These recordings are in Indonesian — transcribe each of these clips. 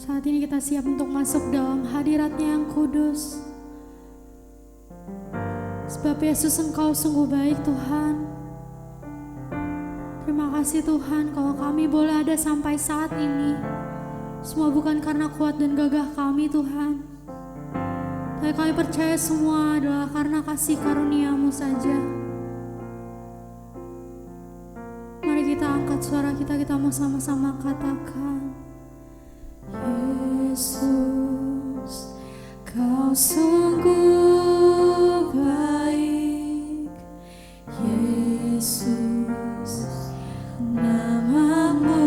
Saat ini kita siap untuk masuk dalam hadirat-Nya yang kudus. Sebab Yesus, Engkau sungguh baik Tuhan. Terima kasih Tuhan kalau kami boleh ada sampai saat ini. Semua bukan karena kuat dan gagah kami Tuhan, tapi kami percaya semua adalah karena kasih karunia-Mu saja. Mari kita angkat suara kita mau sama-sama katakan, Yesus, Kau sungguh baik. Yesus, nama-Mu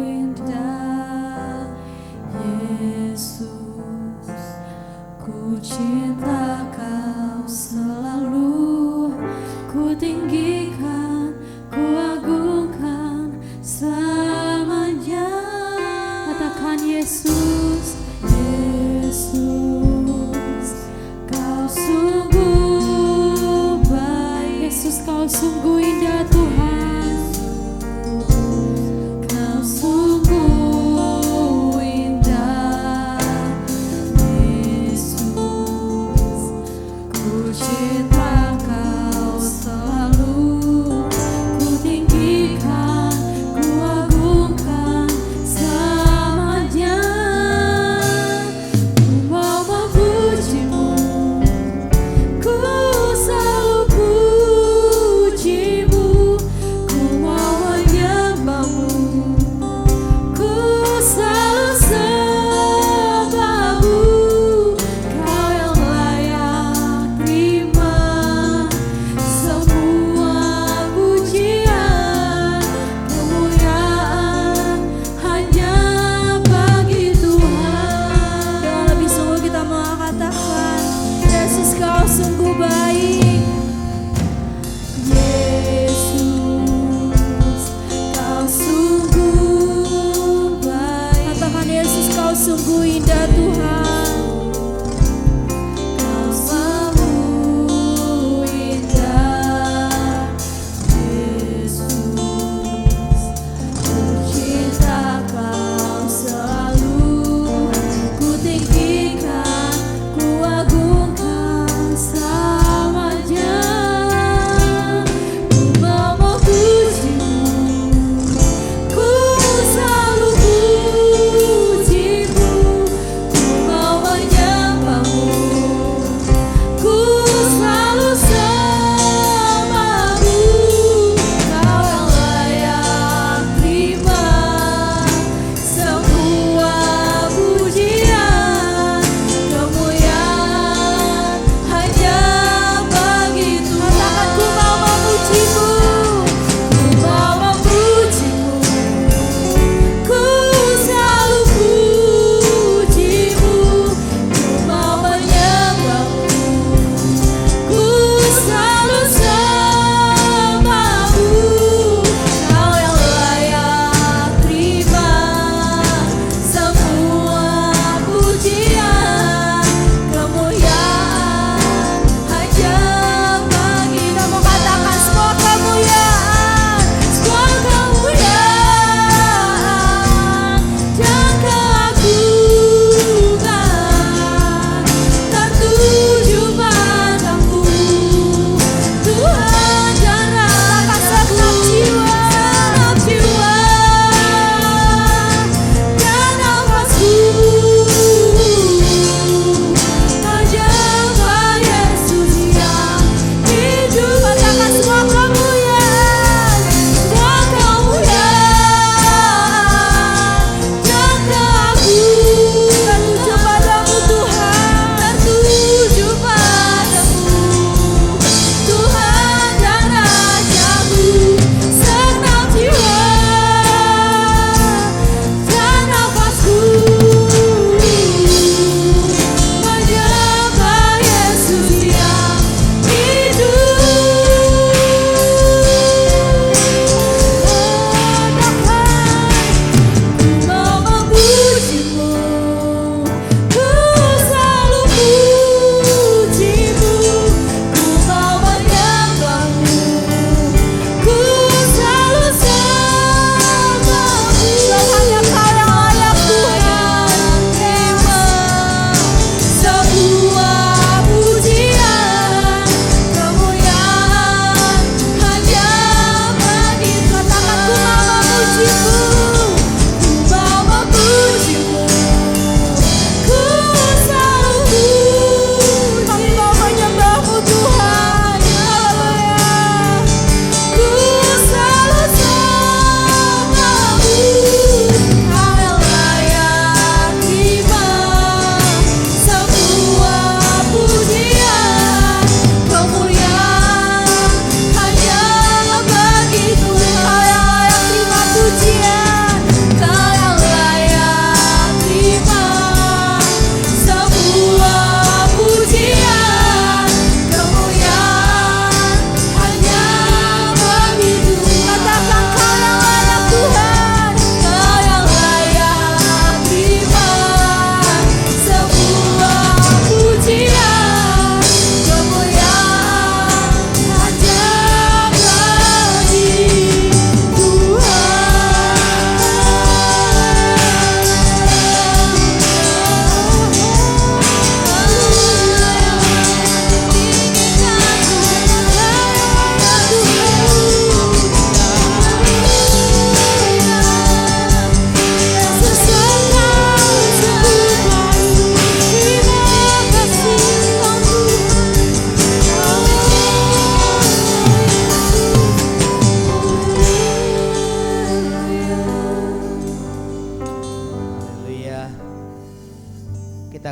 indah. Yesus, ku cinta Kau selalu, ku tinggikan, ku agungkan selamanya. Katakan Yesus, Yesus,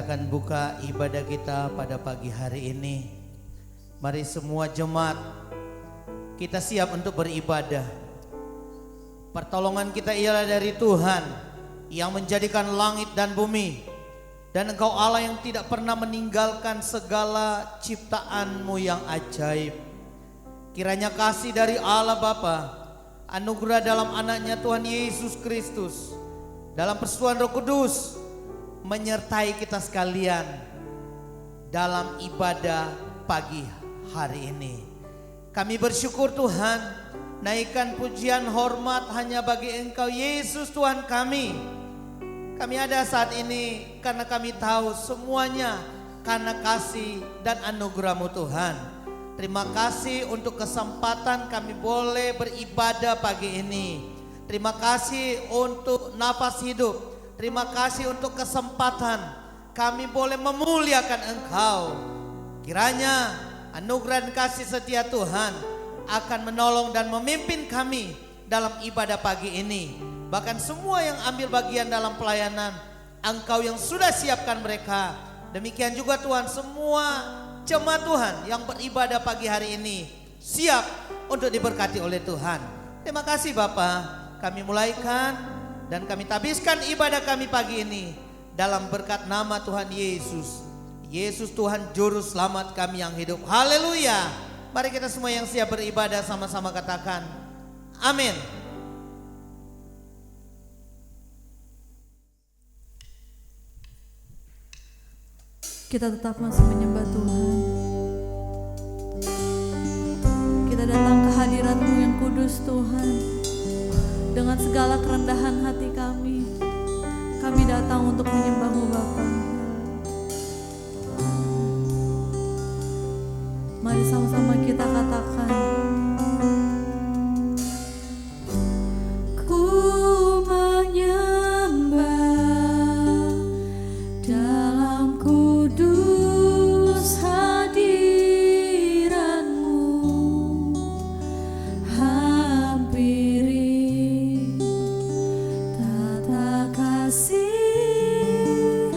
Kita akan buka ibadah kita pada pagi hari ini. Mari semua jemaat, kita siap untuk beribadah. Pertolongan kita ialah dari Tuhan yang menjadikan langit dan bumi. Dan Engkau Allah yang tidak pernah meninggalkan segala ciptaanmu yang ajaib. Kiranya kasih dari Allah Bapa, anugerah dalam anaknya Tuhan Yesus Kristus, dalam persekutuan Roh Kudus, menyertai kita sekalian dalam ibadah pagi hari ini. Kami bersyukur Tuhan, naikkan pujian hormat hanya bagi Engkau Yesus Tuhan kami. Kami ada saat ini karena kami tahu semuanya karena kasih dan anugerah-Mu Tuhan. Terima kasih untuk kesempatan kami boleh beribadah pagi ini. Terima kasih untuk nafas hidup. Terima kasih untuk kesempatan kami boleh memuliakan Engkau. Kiranya anugerah dan kasih setia Tuhan akan menolong dan memimpin kami dalam ibadah pagi ini. Bahkan semua yang ambil bagian dalam pelayanan, Engkau yang sudah siapkan mereka. Demikian juga Tuhan, semua jemaat Tuhan yang beribadah pagi hari ini siap untuk diberkati oleh Tuhan. Terima kasih Bapa. Kami mulaikan dan kami tabiskan ibadah kami pagi ini dalam berkat nama Tuhan Yesus. Yesus Tuhan Juru Selamat kami yang hidup. Haleluya. Mari kita semua yang siap beribadah sama-sama katakan amin. Kita tetap masih menyembah Tuhan. Kita datang ke hadirat-Mu yang kudus Tuhan. Dengan segala kerendahan hati kami datang untuk menyembah-Mu Bapa. Mari sama-sama kita katakan, ku menyembah dalam kudus hadirat-Mu, hampiri tata kasih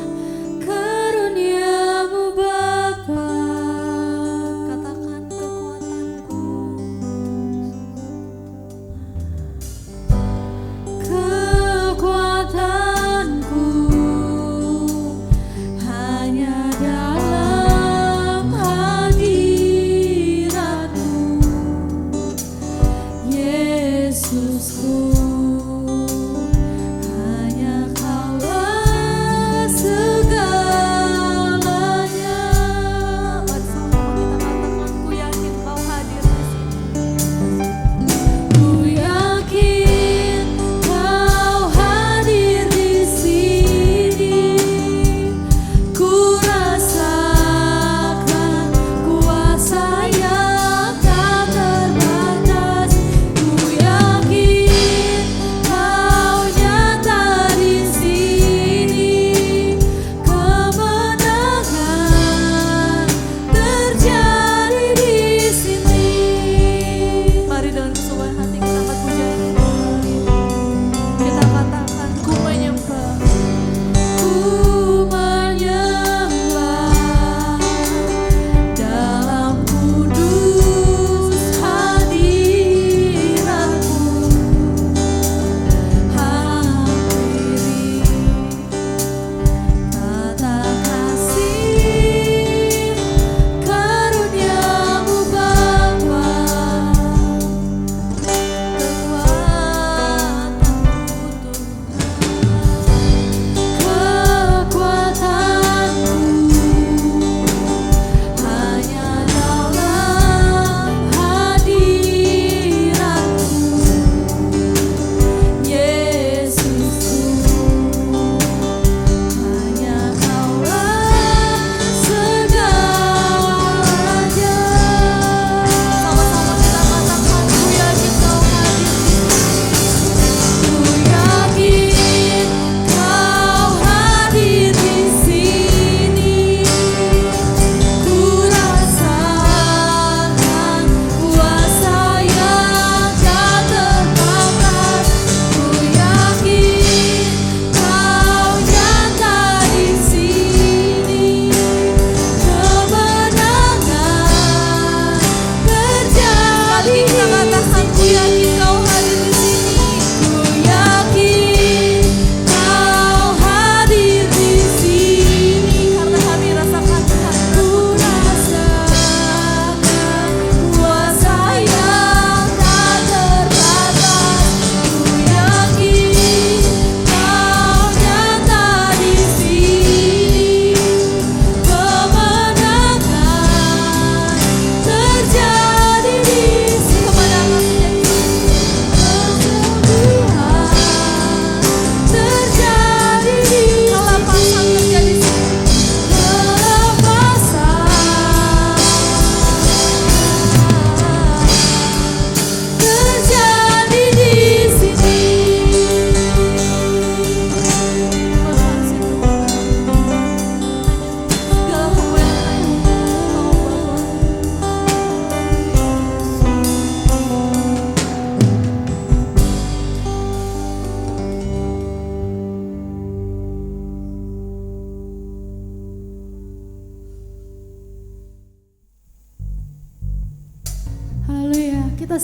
karunia-Mu Bapa. Katakan kekuatanku, kekuatanku hanya dalam hadirat-Mu, Yesusku. Hanya Kaulah segalanya. Bersama kita katakan, ku yakin Kau hadir di sini. Ku yakin Kau hadir di sini. Ku rasakan kuasa yang tak terbatas. Ku yakin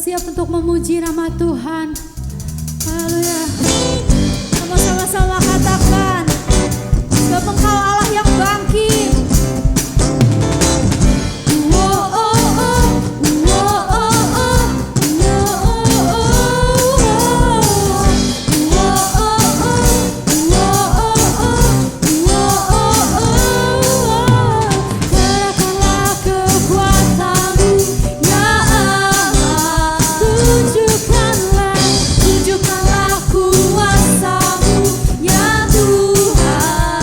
siap untuk memuji nama Tuhan. Haleluya. Sama-sama katakan, sebab Engkau Allah yang bangkit. Tunjukkanlah kuasa-Mu ya Tuhan.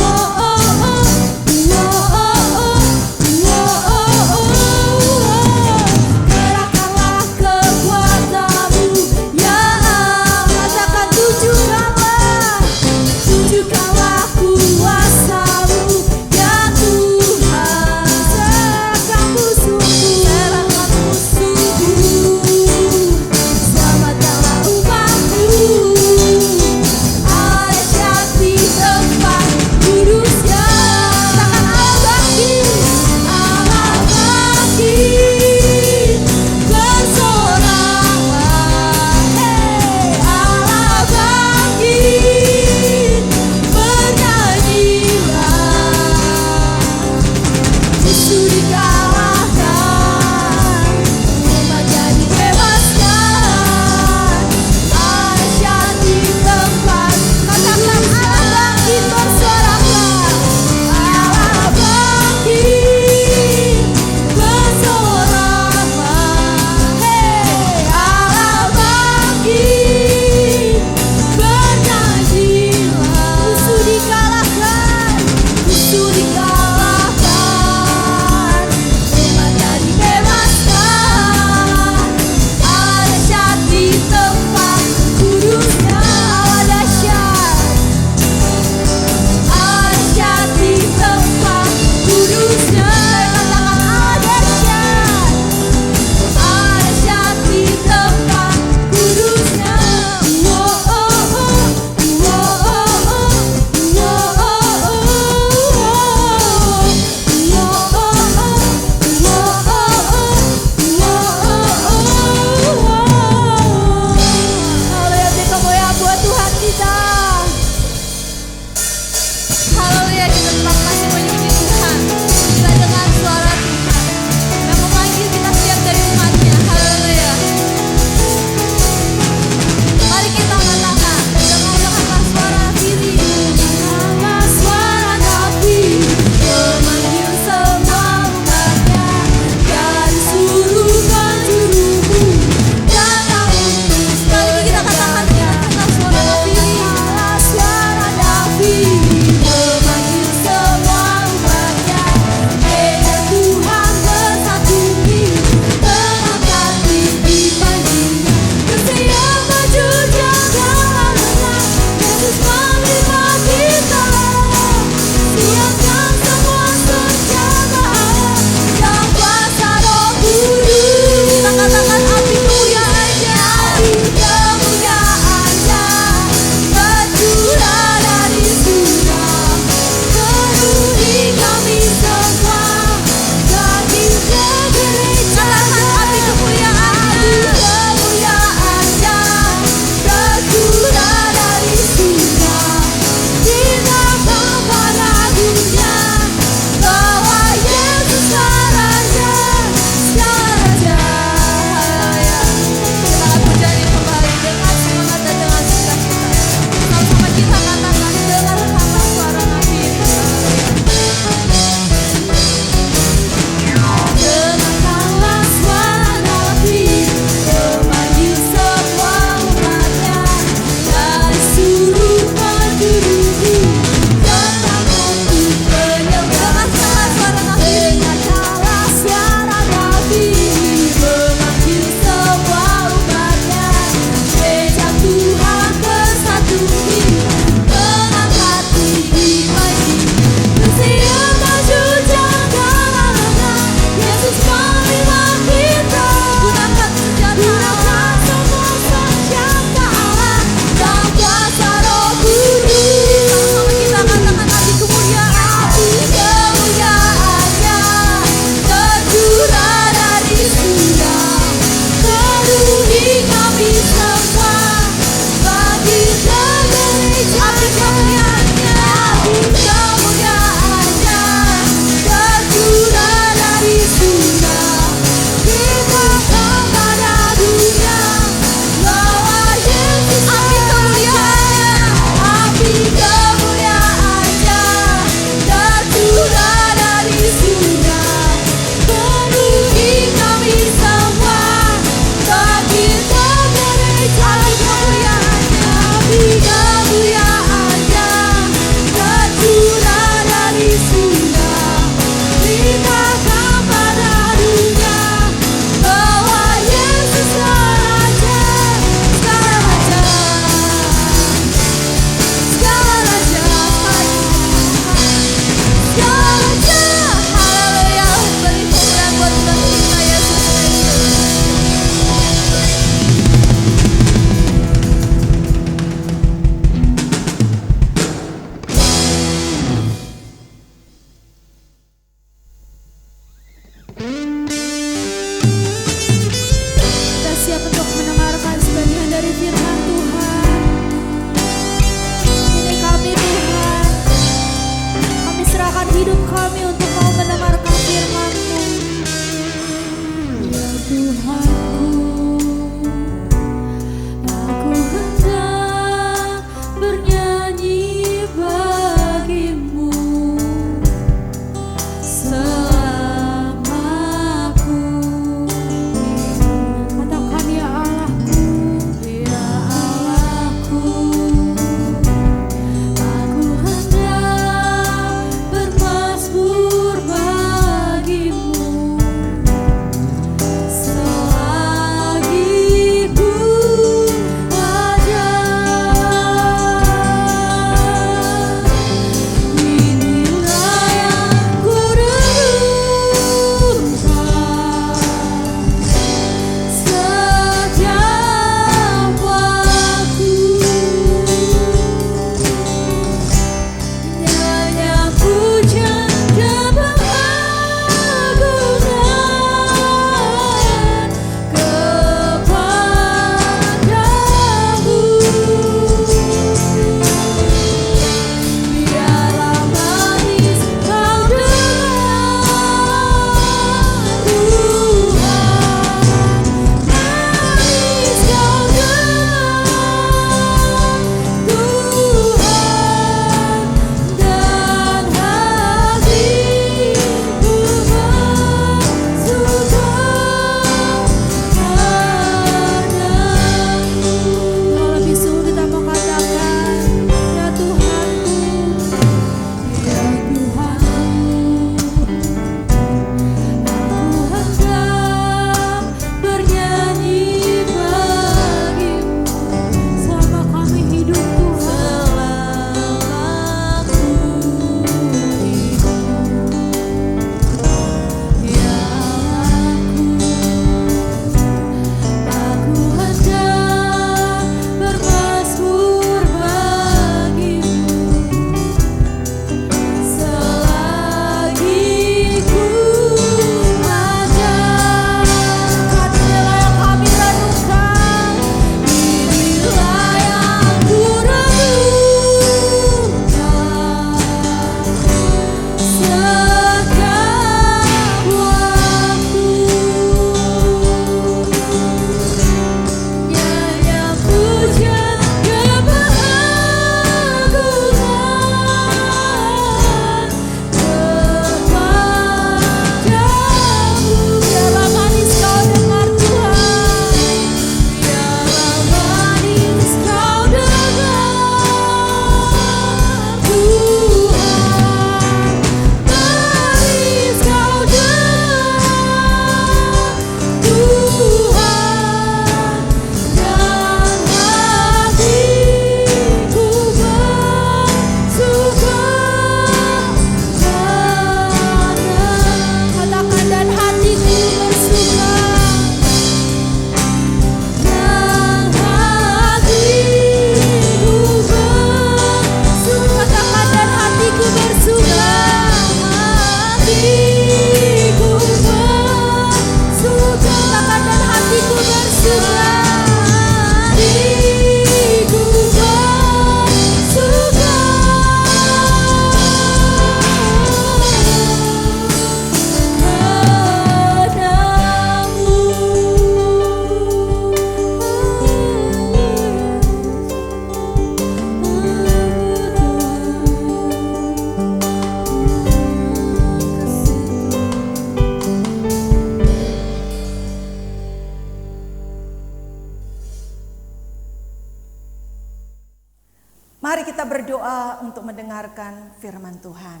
Mari kita berdoa untuk mendengarkan firman Tuhan.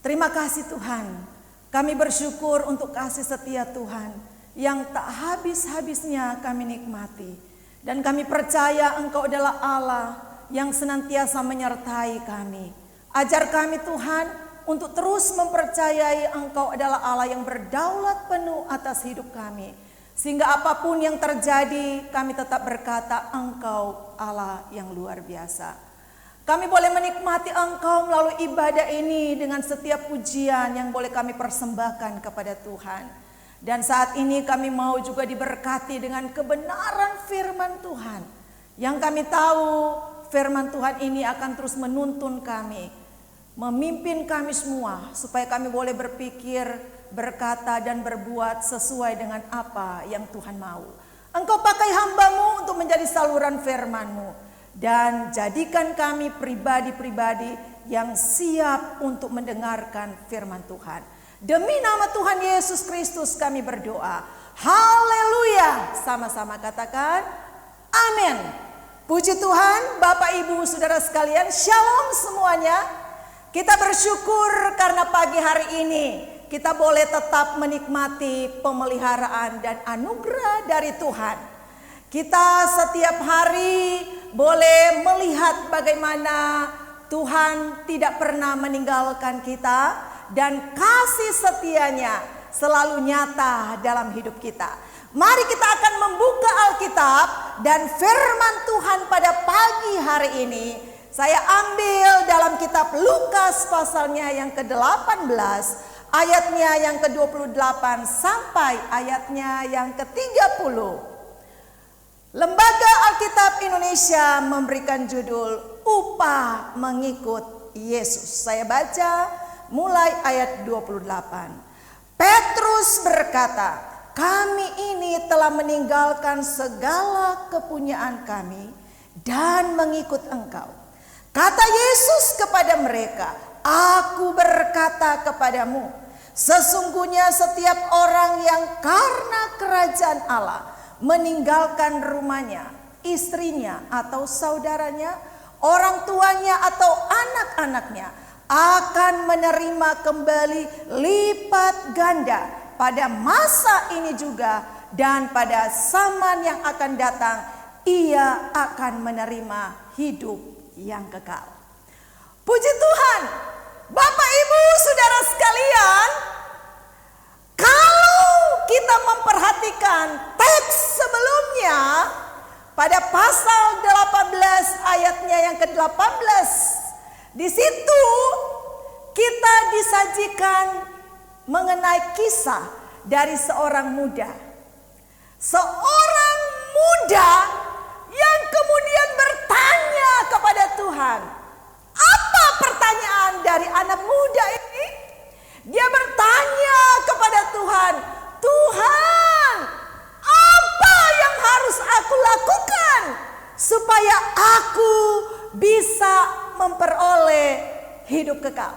Terima kasih Tuhan. Kami bersyukur untuk kasih setia Tuhan yang tak habis-habisnya kami nikmati. Dan kami percaya Engkau adalah Allah yang senantiasa menyertai kami. Ajar kami Tuhan untuk terus mempercayai Engkau adalah Allah yang berdaulat penuh atas hidup kami. Sehingga apapun yang terjadi, kami tetap berkata Engkau Allah yang luar biasa. Kami boleh menikmati Engkau melalui ibadah ini dengan setiap pujian yang boleh kami persembahkan kepada Tuhan. Dan saat ini kami mau juga diberkati dengan kebenaran firman Tuhan. Yang kami tahu firman Tuhan ini akan terus menuntun kami, memimpin kami semua supaya kami boleh berpikir, berkata dan berbuat sesuai dengan apa yang Tuhan mau. Engkau pakai hamba-Mu untuk menjadi saluran firman-Mu. Dan jadikan kami pribadi-pribadi yang siap untuk mendengarkan firman Tuhan. Demi nama Tuhan Yesus Kristus kami berdoa. Haleluya. Sama-sama katakan amin. Puji Tuhan, Bapak Ibu Saudara sekalian, shalom semuanya. Kita bersyukur karena pagi hari ini kita boleh tetap menikmati pemeliharaan dan anugerah dari Tuhan. Kita setiap hari boleh melihat bagaimana Tuhan tidak pernah meninggalkan kita dan kasih setianya selalu nyata dalam hidup kita. Mari kita akan membuka Alkitab dan firman Tuhan pada pagi hari ini. Saya ambil dalam kitab Lukas pasalnya yang ke-18, ayatnya yang ke-28 sampai ayatnya yang ke-30. Lembaga Alkitab Indonesia memberikan judul Upah Mengikut Yesus. Saya baca mulai ayat 28. Petrus berkata, kami ini telah meninggalkan segala kepunyaan kami dan mengikut Engkau. Kata Yesus kepada mereka, aku berkata kepadamu, sesungguhnya setiap orang yang karena kerajaan Allah meninggalkan rumahnya, istrinya atau saudaranya, orang tuanya atau anak-anaknya akan menerima kembali lipat ganda pada masa ini juga dan pada zaman yang akan datang ia akan menerima hidup yang kekal. Puji Tuhan, Bapak Ibu Saudara sekalian, kalau kita memperhatikan teks sebelumnya pada pasal 18 ayatnya yang ke-18, di situ kita disajikan mengenai kisah dari seorang muda. Seorang muda yang kemudian bertanya kepada Tuhan. Apa pertanyaan dari anak muda ini? Dia bertanya kepada Tuhan, Tuhan, apa yang harus aku lakukan supaya aku bisa memperoleh hidup kekal?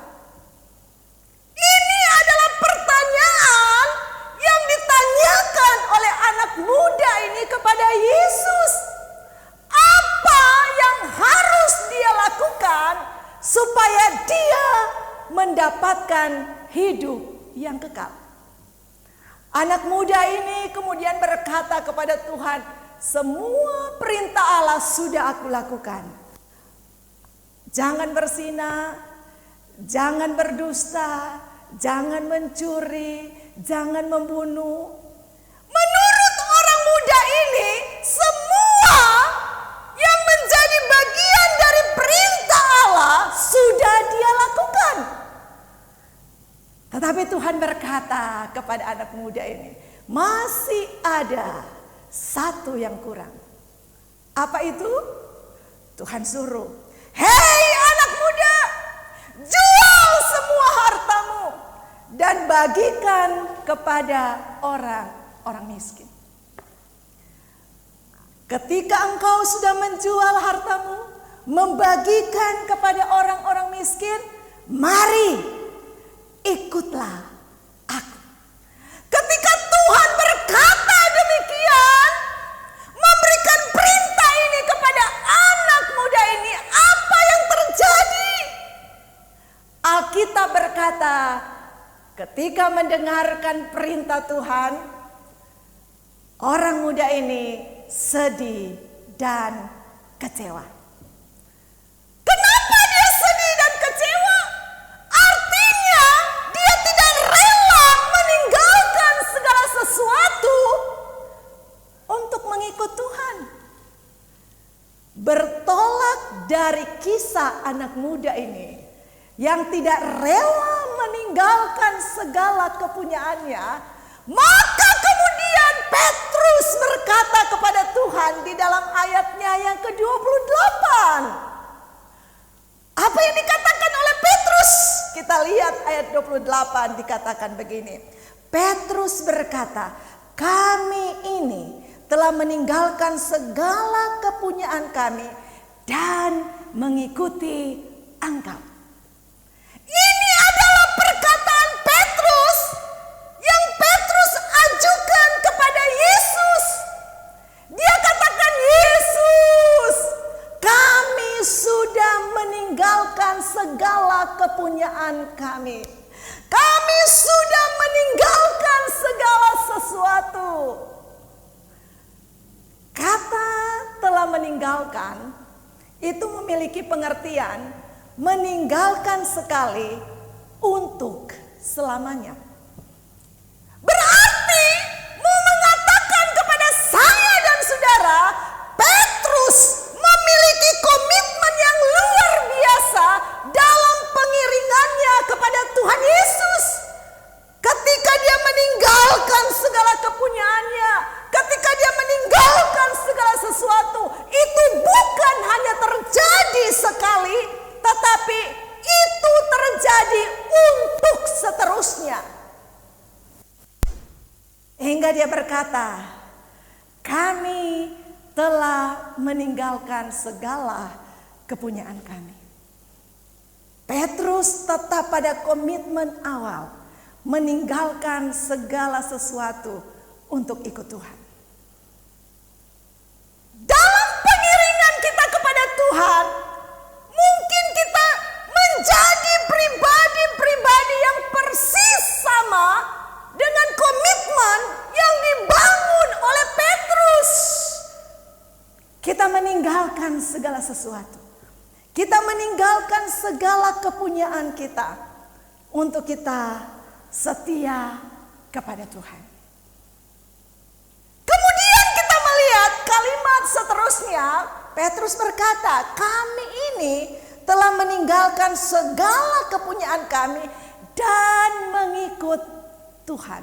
Ini adalah pertanyaan yang ditanyakan oleh anak muda ini kepada Yesus. Apa yang harus dia lakukan supaya dia mendapatkan hidup yang kekal? Anak muda ini kemudian berkata kepada Tuhan, semua perintah Allah sudah aku lakukan. Jangan berzina, jangan berdusta, jangan mencuri, jangan membunuh. Menurut orang muda ini, semua yang menjadi bagian dari perintah Allah sudah dia lakukan. Tetapi Tuhan berkata kepada anak muda ini, masih ada satu yang kurang. Apa itu? Tuhan suruh, hei anak muda, jual semua hartamu dan bagikan kepada orang-orang miskin. Ketika engkau sudah menjual hartamu, membagikan kepada orang-orang miskin, mari ikutlah aku. Ketika Tuhan berkata demikian, memberikan perintah ini kepada anak muda ini, apa berkata, ketika mendengarkan perintah Tuhan, orang muda ini sedih dan kecewa. Kenapa dia sedih dan kecewa? Artinya dia tidak rela meninggalkan segala sesuatu untuk mengikut Tuhan. Bertolak dari kisah anak muda ini yang tidak rela meninggalkan segala kepunyaannya, maka kemudian Petrus berkata kepada Tuhan di dalam ayatnya yang ke-28. Apa yang dikatakan oleh Petrus? Kita lihat ayat 28 dikatakan begini. Petrus berkata, kami ini telah meninggalkan segala kepunyaan kami dan mengikuti Engkau. Ini adalah perkataan Petrus yang Petrus ajukan kepada Yesus. Dia katakan, Yesus, kami sudah meninggalkan segala kepunyaan kami. Kami sudah meninggalkan segala sesuatu. Kata telah meninggalkan itu memiliki pengertian meninggalkan sekali untuk selamanya. Berarti mau mengatakan kepada saya dan saudara, Petrus memiliki komitmen yang luar biasa dalam pengiringannya kepada Tuhan Yesus. Ketika dia meninggalkan segala kepunyaannya, ketika dia meninggalkan segala sesuatu, itu bukan hanya terjadi sekali, tetapi itu terjadi untuk seterusnya. Hingga dia berkata, kami telah meninggalkan segala kepunyaan kami. Petrus tetap pada komitmen awal, meninggalkan segala sesuatu untuk ikut Tuhan. Dalam pengiringan kita kepada Tuhan, mungkin kita menjadi pribadi-pribadi yang persis sama dengan komitmen yang dibangun oleh Petrus. Kita meninggalkan segala sesuatu. Kita meninggalkan segala kepunyaan kita untuk kita setia kepada Tuhan. Kemudian kita melihat kalimat seterusnya, Petrus berkata, kami ini telah meninggalkan segala kepunyaan kami dan mengikut Tuhan.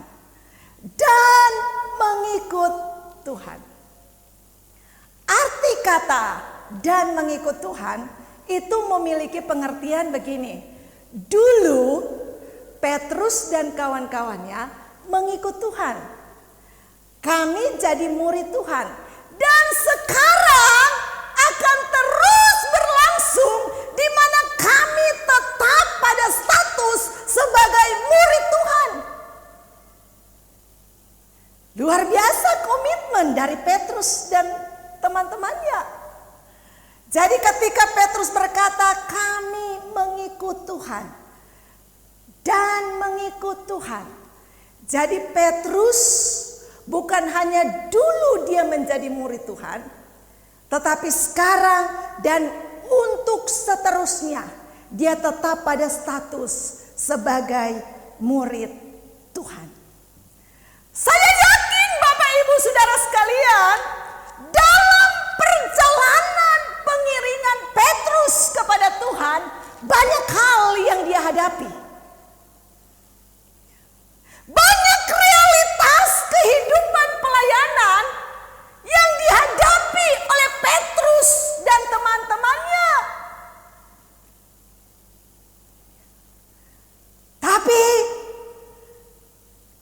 Dan mengikut Tuhan. Arti kata dan mengikut Tuhan itu memiliki pengertian begini. Dulu Petrus dan kawan-kawannya mengikut Tuhan. Kami jadi murid Tuhan. Dan sekarang akan terus berlangsung di mana kami tetap pada status sebagai murid Tuhan. Luar biasa komitmen dari Petrus dan teman-temannya. Jadi ketika Petrus berkata, kami mengikut Tuhan dan mengikut Tuhan. Jadi Petrus bukan hanya dulu dia menjadi murid Tuhan, tetapi sekarang dan untuk seterusnya dia tetap pada status sebagai murid Tuhan. Saya yakin Bapak Ibu Saudara sekalian, dalam perjalanan pengiringan Petrus kepada Tuhan, banyak hal yang dia hadapi. Banyak realitas kehidupan pelayanan yang dihadapi oleh Petrus dan teman-temannya. Tapi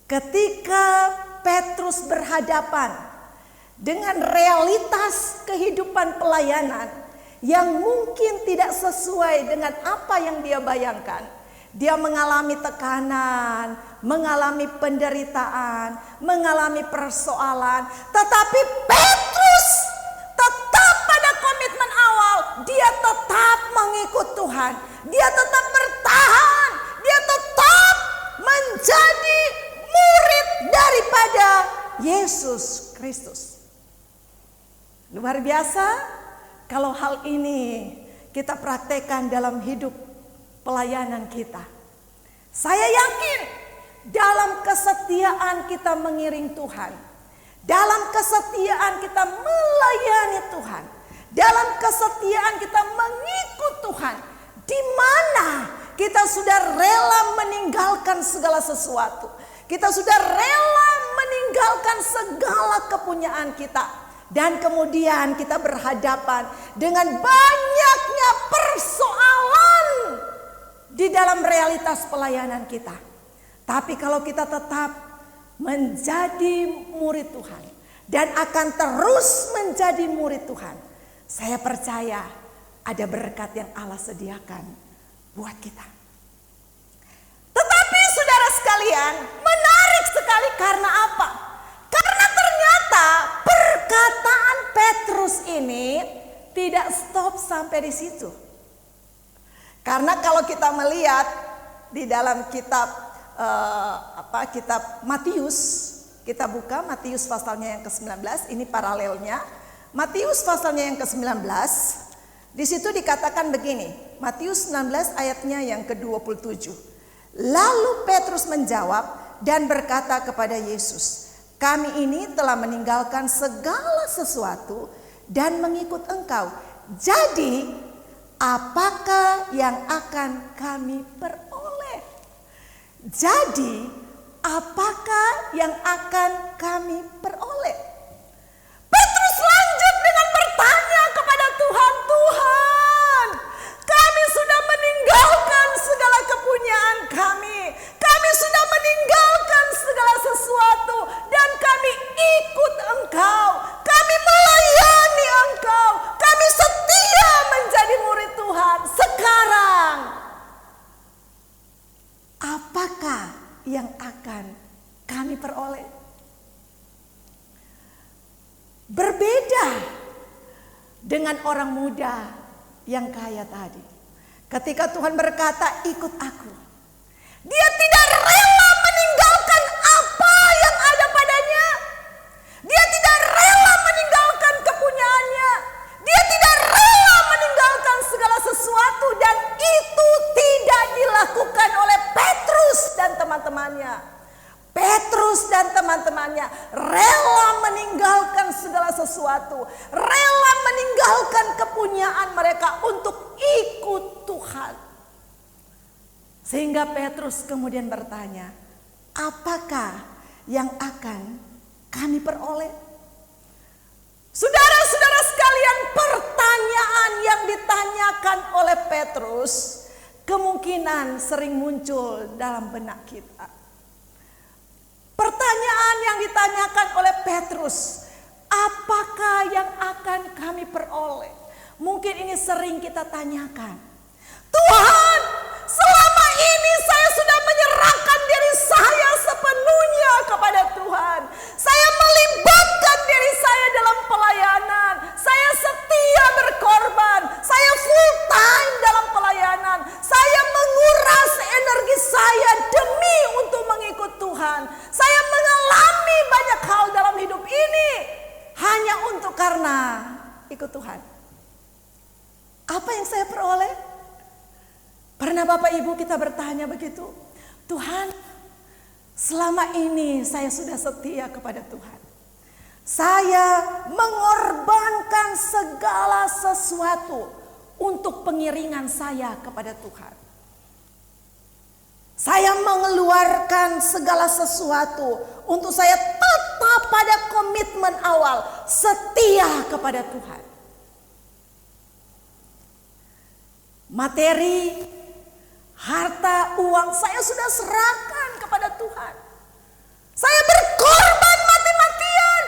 ketika Petrus berhadapan dengan realitas kehidupan pelayanan yang mungkin tidak sesuai dengan apa yang dia bayangkan, dia mengalami tekanan, mengalami penderitaan, mengalami persoalan. Tetapi Petrus tetap pada komitmen awal. Dia tetap mengikut Tuhan. Dia tetap bertahan. Dia tetap Yesus Kristus. Luar biasa kalau hal ini kita praktekkan dalam hidup pelayanan kita. Saya yakin dalam kesetiaan kita mengiring Tuhan, dalam kesetiaan kita melayani Tuhan, dalam kesetiaan kita mengikut Tuhan, di mana kita sudah rela meninggalkan segala sesuatu. Kita sudah rela meninggalkan segala kepunyaan kita. Dan kemudian kita berhadapan dengan banyaknya persoalan di dalam realitas pelayanan kita. Tapi kalau kita tetap menjadi murid Tuhan dan akan terus menjadi murid Tuhan, saya percaya ada berkat yang Allah sediakan buat kita. Tetapi saudara sekalian, menarik sekali karena apa? Karena ternyata perkataan Petrus ini tidak stop sampai di situ. Karena kalau kita melihat di dalam kitab kitab Matius, kita buka Matius pasalnya yang ke-19, ini paralelnya. Matius pasalnya yang ke-19, di situ dikatakan begini, Matius 19 ayatnya yang ke-27. Lalu Petrus menjawab dan berkata kepada Yesus, kami ini telah meninggalkan segala sesuatu dan mengikut Engkau. Jadi, apakah yang akan kami peroleh? Jadi, apakah yang akan kami peroleh? Petrus lanjut dengan bertanya kepada Tuhan, Tuhan, kami sudah meninggalkan segala kepunyaan kami. Kami sudah meninggalkan segala sesuatu dan kami ikut Engkau. Kami melayani Engkau. Kami setia menjadi murid Tuhan. Sekarang, apakah yang akan kami peroleh? Berbeda dengan orang muda yang kaya tadi. Ketika Tuhan berkata, ikut aku. Dia tidak rela meninggalkan apa yang ada padanya. Dia tidak rela meninggalkan kepunyaannya. Dia tidak rela meninggalkan segala sesuatu. Dan itu tidak dilakukan oleh Petrus dan teman-temannya. Petrus dan teman-temannya rela meninggalkan segala sesuatu. Rela meninggalkan kepunyaan mereka untuk ikut Tuhan. Sehingga Petrus kemudian bertanya, apakah yang akan kami peroleh? Saudara-saudara sekalian, pertanyaan yang ditanyakan oleh Petrus kemungkinan sering muncul dalam benak kita. Pertanyaan yang ditanyakan oleh Petrus, apakah yang akan kami peroleh? Mungkin ini sering kita tanyakan. Tuhan, selama ini saya sudah menyerahkan diri saya sepenuhnya kepada Tuhan. Saya melibatkan diri saya dalam pelayanan. Saya setia berkorban. Saya full time dalam pelayanan. Saya menguras energi saya demi untuk mengikut Tuhan. Saya mengalami banyak hal dalam hidup ini hanya untuk karena ikut Tuhan. Apa yang saya peroleh? Pernah Bapak Ibu kita bertanya begitu? Tuhan, selama ini saya sudah setia kepada Tuhan. Saya mengorbankan segala sesuatu untuk pengiringan saya kepada Tuhan. Saya mengeluarkan segala sesuatu untuk saya tetap pada komitmen awal, setia kepada Tuhan. Materi, harta, uang saya sudah serahkan kepada Tuhan. Saya berkorban mati-matian,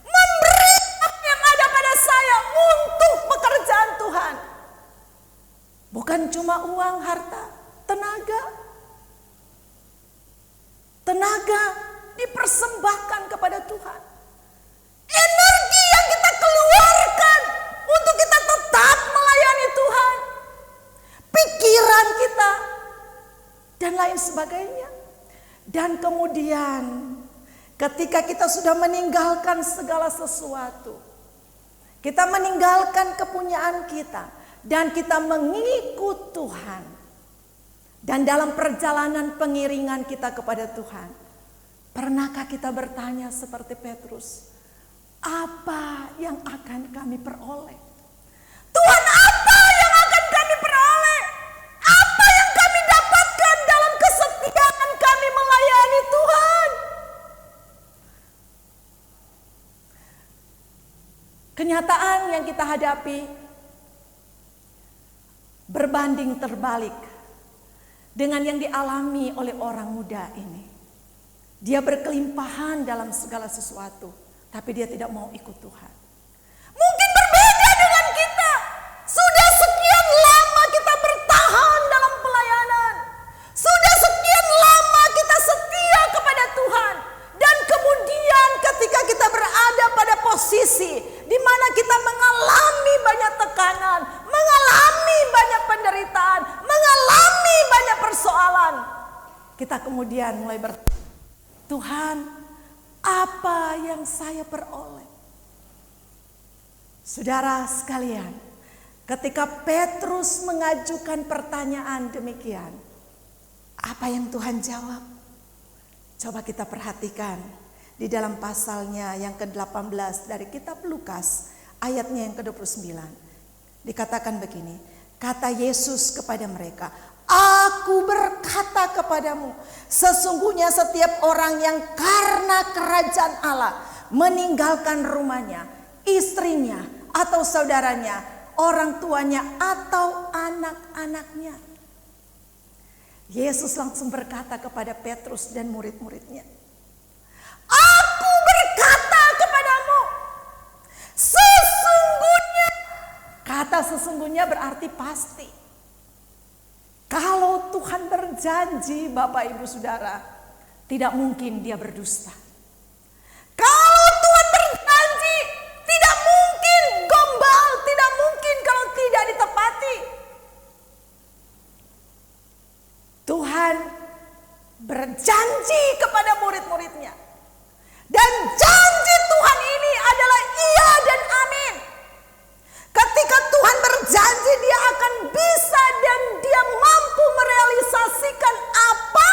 memberi apa yang ada pada saya untuk pekerjaan Tuhan. Bukan cuma uang, harta, tenaga. Tenaga dipersembahkan kepada Tuhan. Energi yang kita keluarkan untuk kita tetap melayani Tuhan. Pikiran kita dan lain sebagainya. Dan kemudian Ketika kita sudah meninggalkan segala sesuatu, kita meninggalkan kepunyaan kita, dan kita mengikut Tuhan. Dan dalam perjalanan pengiringan kita kepada Tuhan, pernahkah kita bertanya seperti Petrus, apa yang akan kami peroleh? Tuhan, apa yang akan kami peroleh? Apa yang kami dapatkan dalam kesetiaan kami melayani Tuhan? Kenyataan yang kita hadapi berbanding terbalik dengan yang dialami oleh orang muda ini. Dia berkelimpahan dalam segala sesuatu, tapi dia tidak mau ikut Tuhan. Mungkin berbeda dengan kita. Sudah sekian lama kita bertahan dalam pelayanan. Sudah sekian lama kita setia kepada Tuhan. Dan kemudian ketika kita berada pada posisi di mana kita mengalami banyak tekanan, mengalami banyak penderitaan, mengalami banyak persoalan, kita kemudian mulai bertanya, Tuhan, apa yang saya peroleh? Saudara sekalian, ketika Petrus mengajukan pertanyaan demikian, apa yang Tuhan jawab? Coba kita perhatikan di dalam pasalnya yang ke-18 dari kitab Lukas, ayatnya yang ke-29. Dikatakan begini, kata Yesus kepada mereka, Aku berkata kepadamu, sesungguhnya setiap orang yang karena kerajaan Allah meninggalkan rumahnya, istrinya atau saudaranya, orang tuanya atau anak-anaknya. Yesus langsung berkata kepada Petrus dan murid-muridnya, Aku berkata kepadamu, sesungguhnya. Kata sesungguhnya berarti pasti. Kalau Tuhan berjanji, Bapak Ibu Saudara, tidak mungkin dia berdusta. Kalau Tuhan berjanji, tidak mungkin gombal, tidak mungkin kalau tidak ditepati. Tuhan berjanji kepada murid-muridnya. Dan janji Tuhan ini adalah iya dan amin. Ketika Tuhan berjanji, dia akan bisa dan dia mampu merealisasikan apa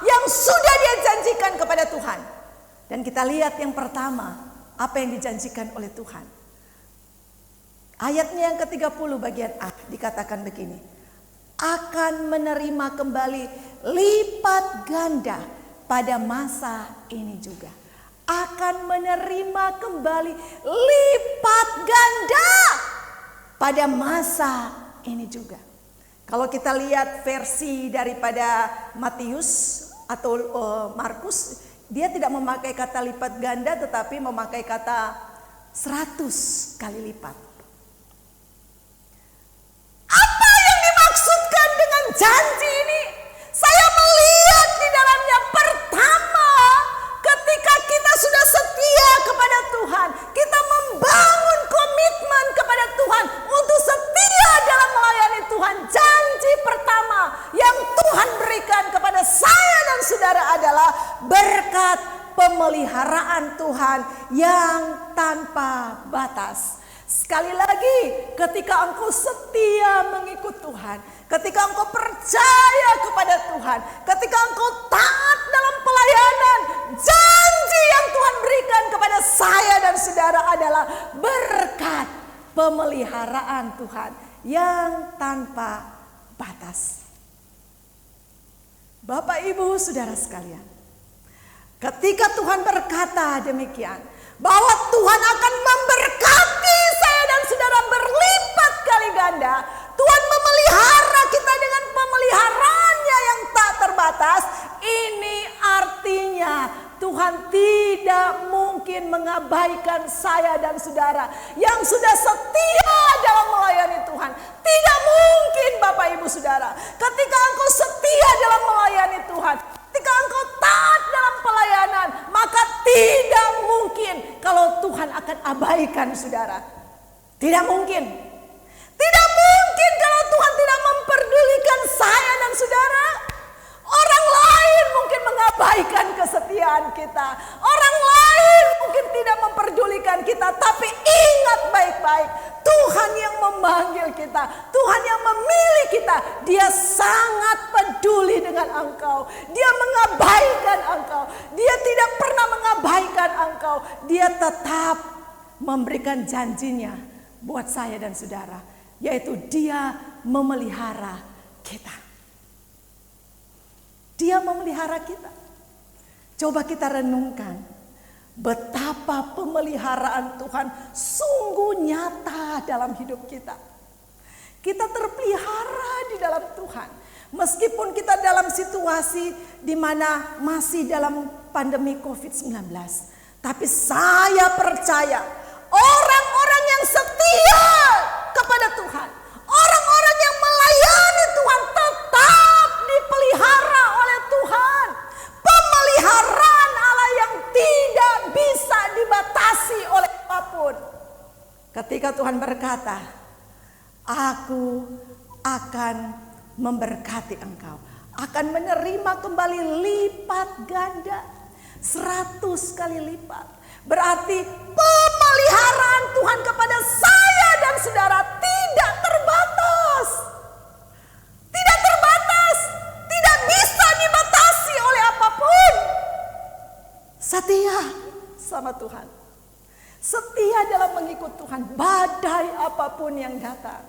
yang sudah dia janjikan kepada Tuhan. Dan kita lihat yang pertama, apa yang dijanjikan oleh Tuhan. Ayatnya yang ke-30 bagian A dikatakan begini, akan menerima kembali lipat ganda pada masa ini juga. Akan menerima kembali lipat ganda pada masa ini juga. Kalau kita lihat versi daripada Matius atau Markus, dia tidak memakai kata lipat ganda tetapi memakai kata 100 kali lipat. Apa yang dimaksudkan dengan janji ini? Saya melihat di dalamnya pertama, ketika kita sudah setia kepada Tuhan, kita membangun komitmen kepada Tuhan untuk setia dalam melayani Tuhan. Janji pertama yang Tuhan berikan kepada saya dan saudara adalah berkat pemeliharaan Tuhan yang tanpa batas. Sekali lagi, ketika engkau setia mengikut Tuhan, ketika engkau percaya kepada Tuhan, ketika engkau taat dalam pelayanan, janji yang Tuhan berikan kepada saya dan saudara adalah berkat pemeliharaan Tuhan yang tanpa batas. Bapak, Ibu, saudara sekalian, ketika Tuhan berkata demikian, bahwa Tuhan akan memberkati saya dan saudara berlipat kali ganda, Tuhan memelihara kita dengan pemeliharaannya yang tak terbatas. Ini artinya Tuhan tidak mungkin mengabaikan saya dan saudara yang sudah setia dalam melayani Tuhan. Tidak mungkin, Bapak Ibu Saudara, ketika engkau setia dalam melayani Tuhan, ketika engkau taat dalam pelayanan, maka tidak mungkin kalau Tuhan akan abaikan saudara. Tidak mungkin. Tidak mungkin kalau Tuhan tidak memperdulikan saya dan saudara. Orang lain mungkin mengabaikan kesetiaan kita. Orang memberikan janjinya buat saya dan saudara, yaitu Dia memelihara kita. Dia memelihara kita. Coba kita renungkan betapa pemeliharaan Tuhan sungguh nyata dalam hidup kita. Kita terpelihara di dalam Tuhan. Meskipun kita dalam situasi di mana masih dalam pandemi COVID-19. Tapi saya percaya orang-orang yang setia kepada Tuhan, orang-orang yang melayani Tuhan tetap dipelihara oleh Tuhan. Pemeliharaan Allah yang tidak bisa dibatasi oleh apapun. Ketika Tuhan berkata, aku akan memberkati engkau, akan menerima kembali lipat ganda, 100 kali lipat. Berarti pemeliharaan Tuhan kepada saya dan saudara tidak terbatas. Tidak terbatas, tidak bisa dibatasi oleh apapun. Setia sama Tuhan, setia dalam mengikut Tuhan, badai apapun yang datang,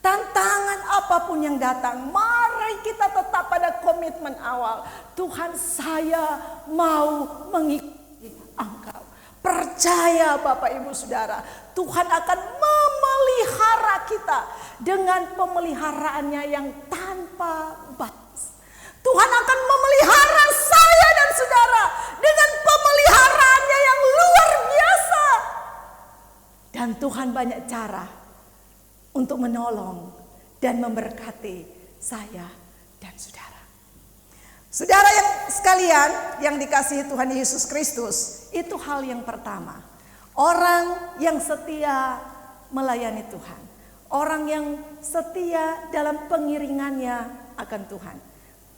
tantangan apapun yang datang, mari kita tetap pada komitmen awal. Tuhan, saya mau mengikuti Engkau. Percaya Bapak Ibu Saudara, Tuhan akan memelihara kita dengan pemeliharaannya yang tanpa batas. Tuhan akan memelihara saya dan saudara dengan pemeliharaannya yang luar biasa. Dan Tuhan banyak cara untuk menolong dan memberkati saya dan saudara. Saudara yang sekalian yang dikasihi Tuhan Yesus Kristus, itu hal yang pertama. Orang yang setia melayani Tuhan. Orang yang setia dalam pengiringannya akan Tuhan.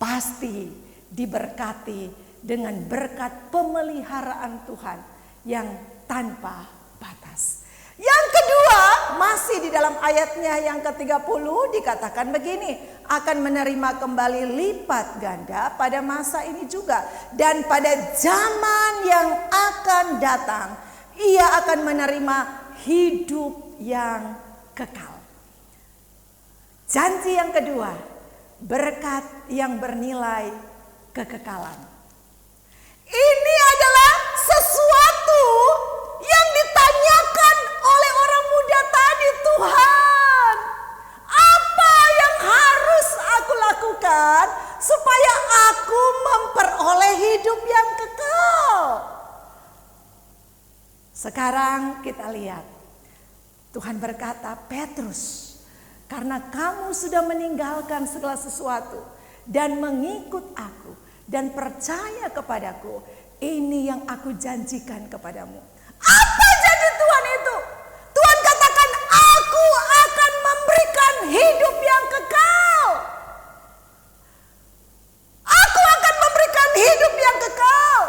Pasti diberkati dengan berkat pemeliharaan Tuhan yang tanpa batas. Yang kedua, masih di dalam ayatnya yang ke-30 dikatakan begini, akan menerima kembali lipat ganda pada masa ini juga. Dan pada zaman yang akan datang, ia akan menerima hidup yang kekal. Janji yang kedua, berkat yang bernilai kekekalan. Ini adalah sesuatu yang ditanyakan oleh orang muda tadi. Tuhan, apa yang harus aku lakukan supaya aku memperoleh hidup yang kekal? Sekarang kita lihat, Tuhan berkata, Petrus, karena kamu sudah meninggalkan segala sesuatu dan mengikut aku dan percaya kepadaku, ini yang aku janjikan kepadamu. Apa janji Tuhan itu? Tuhan katakan, aku akan memberikan hidup yang kekal. Aku akan memberikan hidup yang kekal.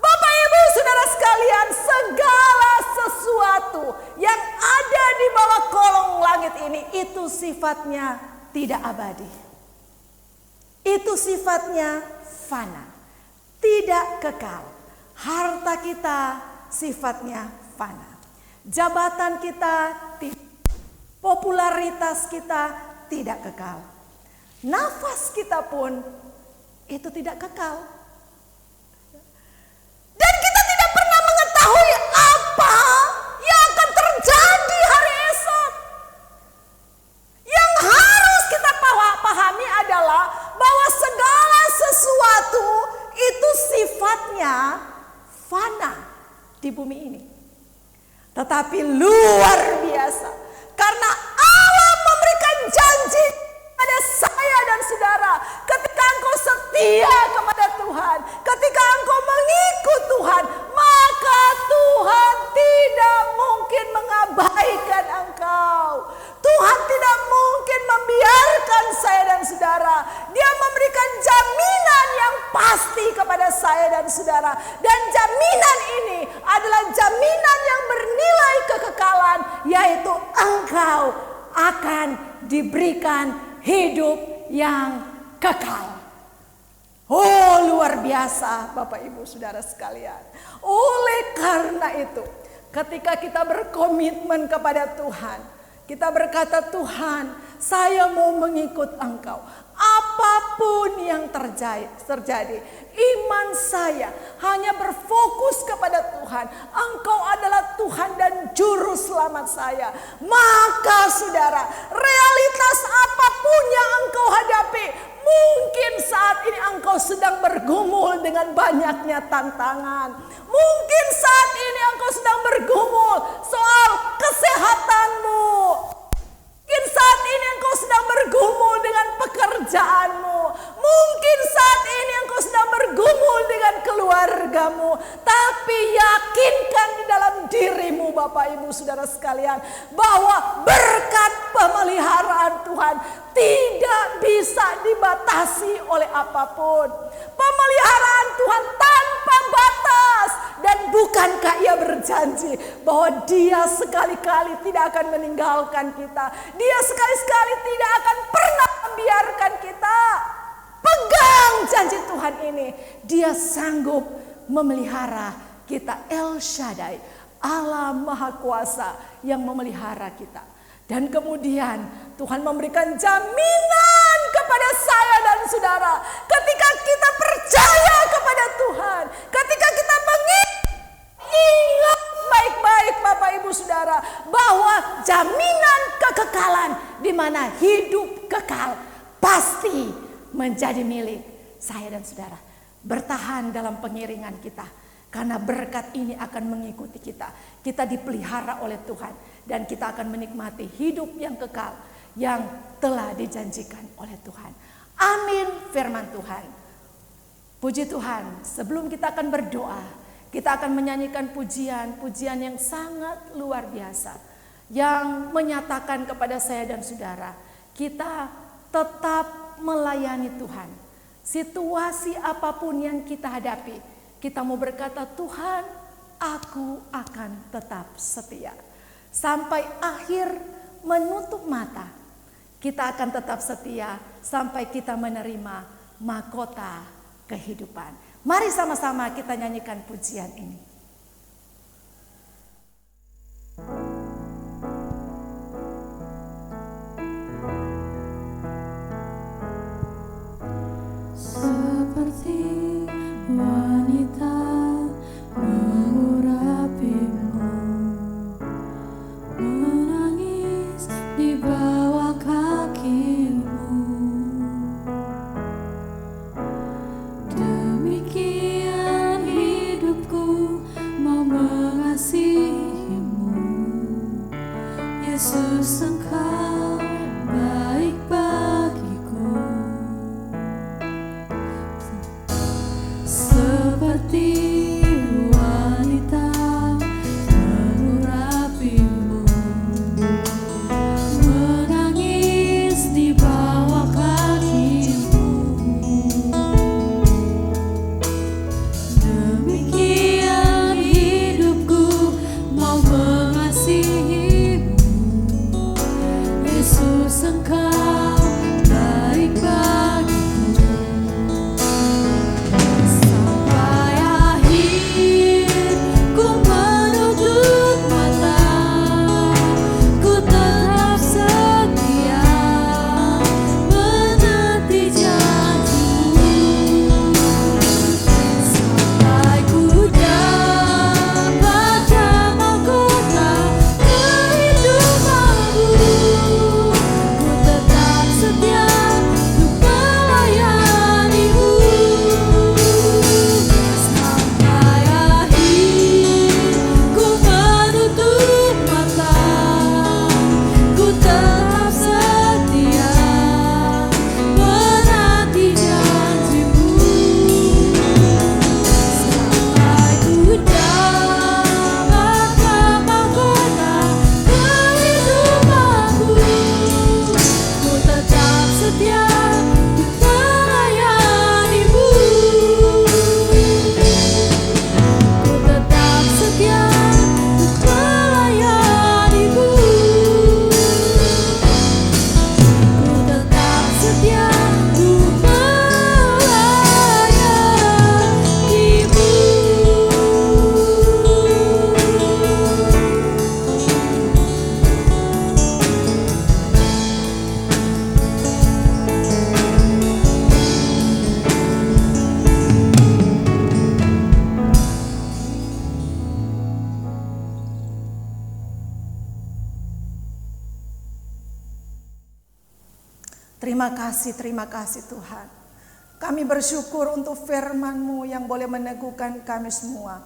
Bapak Ibu Saudara sekalian, segala sesuatu yang ada di bawah kolong langit ini, itu sifatnya tidak abadi. Itu sifatnya fana, tidak kekal. Harta kita sifatnya fana. Jabatan kita, popularitas kita tidak kekal. Nafas kita pun itu tidak kekal. Dan kita tidak pernah mengetahui apa yang akan terjadi hari esok. Yang harus kita pahami adalah bahwa segala sesuatu itu sifatnya fana di bumi ini. Tetapi luar biasa, karena Allah memberikan janji pada saya dan saudara, ketika engkau setia kepada Tuhan, ketika engkau mengikut Tuhan, maka Tuhan tidak mungkin mengabaikan engkau. Tuhan tidak mungkin membiarkan saya dan saudara. Dia memberikan jaminan yang pasti kepada saya dan saudara. Dan jaminan ini adalah jaminan yang bernilai kekekalan, yaitu engkau akan diberikan hidup yang kekal. Oh, luar biasa Bapak Ibu Saudara sekalian. Oleh karena itu, Ketika kita berkomitmen kepada Tuhan, kita berkata, Tuhan, saya mau mengikut Engkau. Apapun yang terjadi, iman saya hanya berfokus kepada Tuhan. Engkau adalah Tuhan dan Juru Selamat saya. Maka saudara, realitas apapun yang engkau hadapi, mungkin saat ini engkau sedang bergumul dengan banyaknya tantangan. Mungkin saat ini engkau sedang bergumul soal kesehatanmu. Mungkin saat ini engkau sedang bergumul dengan pekerjaanmu. Mungkin saat ini engkau sedang bergumul dengan keluargamu. Tapi yakinkan di dalam dirimu, Bapak Ibu Saudara sekalian, bahwa berkat pemeliharaan Tuhan tidak bisa dibatasi oleh apapun. Pemeliharaan Tuhan tanpa batas. Dan bukankah Ia berjanji bahwa Dia sekali-kali tidak akan meninggalkan kita. Dia sekali-kali tidak akan pernah membiarkan kita. Pegang janji Tuhan ini. Dia sanggup memelihara kita. El Shaddai, Allah Maha Kuasa yang memelihara kita. Dan kemudian Tuhan memberikan jaminan kepada saya dan saudara. Ketika kita percaya kepada Tuhan, ketika kita ingat baik-baik Bapak Ibu Saudara, bahwa jaminan kekekalan di mana hidup kekal pasti menjadi milik saya dan saudara. Bertahan dalam pengiringan kita, karena berkat ini akan mengikuti kita. Kita dipelihara oleh Tuhan dan kita akan menikmati hidup yang kekal yang telah dijanjikan oleh Tuhan. Amin firman Tuhan. Puji Tuhan, sebelum kita akan berdoa, kita akan menyanyikan pujian yang sangat luar biasa. Yang menyatakan kepada saya dan saudara, kita tetap melayani Tuhan. Situasi apapun yang kita hadapi, kita mau berkata, Tuhan, aku akan tetap setia. Sampai akhir menutup mata, kita akan tetap setia sampai kita menerima mahkota kehidupan. Mari sama-sama kita nyanyikan pujian ini. Seperti wanita mengurapimu, menangis di bawah kakimu. Demikian hidupku mau mengasihimu, Yesus, Engkau baik bagiku. Seperti wanita mengurapimu, menangis di bawah kakimu. Demikian hidupku mau mengasihimu, Yesus, Engkau baik bagiku. Sampai akhir ku menutup mata, ku tetap setia menanti janji-Mu. Sampai ku dapat mahkota kehidupan-Mu, ku tetap setia untuk melayani-Mu. Sampai akhir ku menutup mata, ku tetap setia menanti janji-Mu. Sampai ku dapat mahkota kehidupan-Mu, ku tetap setia untuk melayani-Mu. Ku tetap setia untuk melayani-Mu. Ku tetap setia untuk melayani-Mu. Terima kasih Tuhan. Kami bersyukur untuk firman-Mu yang boleh meneguhkan kami semua.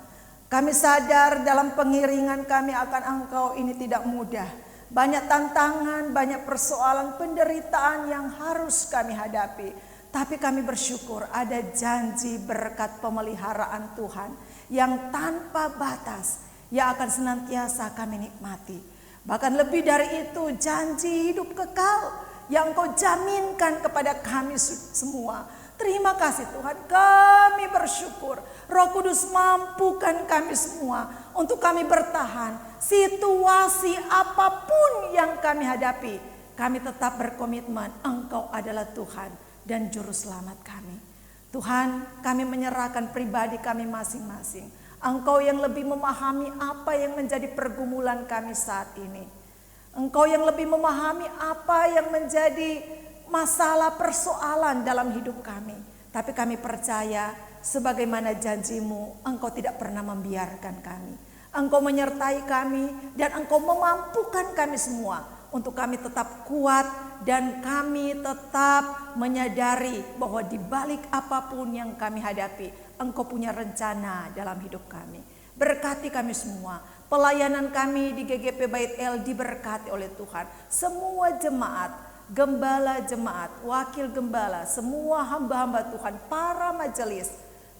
Kami sadar dalam pengiringan kami akan Engkau ini tidak mudah. Banyak tantangan, banyak persoalan, penderitaan yang harus kami hadapi. Tapi kami bersyukur ada janji berkat pemeliharaan Tuhan yang tanpa batas, yang akan senantiasa kami nikmati. Bahkan lebih dari itu, janji hidup kekal yang Engkau jaminkan kepada kami semua. Terima kasih Tuhan, kami bersyukur. Roh Kudus mampukan kami semua untuk kami bertahan. Situasi apapun yang kami hadapi, kami tetap berkomitmen Engkau adalah Tuhan dan Juru Selamat kami. Tuhan, kami menyerahkan pribadi kami masing-masing. Engkau yang lebih memahami apa yang menjadi pergumulan kami saat ini. Engkau yang lebih memahami apa yang menjadi masalah persoalan dalam hidup kami. Tapi kami percaya sebagaimana janji-Mu, Engkau tidak pernah membiarkan kami. Engkau menyertai kami dan Engkau memampukan kami semua untuk kami tetap kuat dan kami tetap menyadari bahwa di balik apapun yang kami hadapi, Engkau punya rencana dalam hidup kami. Berkati kami semua. Pelayanan kami di GGP Bait El diberkati oleh Tuhan. Semua jemaat, gembala jemaat, wakil gembala, semua hamba-hamba Tuhan, para majelis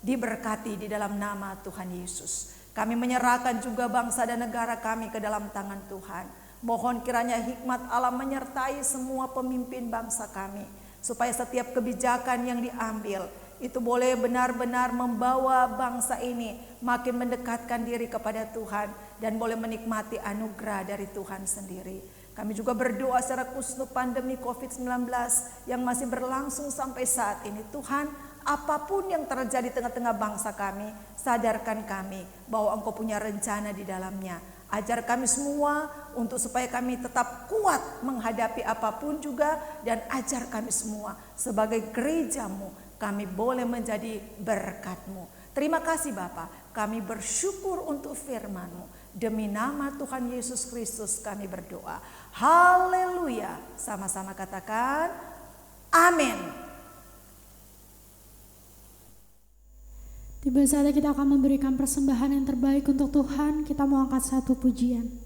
diberkati di dalam nama Tuhan Yesus. Kami menyerahkan juga bangsa dan negara kami ke dalam tangan Tuhan. Mohon kiranya hikmat Allah menyertai semua pemimpin bangsa kami, supaya setiap kebijakan yang diambil itu boleh benar-benar membawa bangsa ini makin mendekatkan diri kepada Tuhan dan boleh menikmati anugerah dari Tuhan sendiri. Kami juga berdoa secara khusus untuk pandemi COVID-19 yang masih berlangsung sampai saat ini. Tuhan, apapun yang terjadi tengah-tengah bangsa kami, sadarkan kami bahwa Engkau punya rencana di dalamnya. Ajar kami semua untuk supaya kami tetap kuat menghadapi apapun juga, dan ajar kami semua sebagai gereja-Mu kami boleh menjadi berkat-Mu. Terima kasih Bapa, kami bersyukur untuk firman-Mu. Demi nama Tuhan Yesus Kristus kami berdoa. Haleluya. Sama-sama katakan amin. Tiba saatnya kita akan memberikan persembahan yang terbaik untuk Tuhan. Kita mau angkat satu pujian.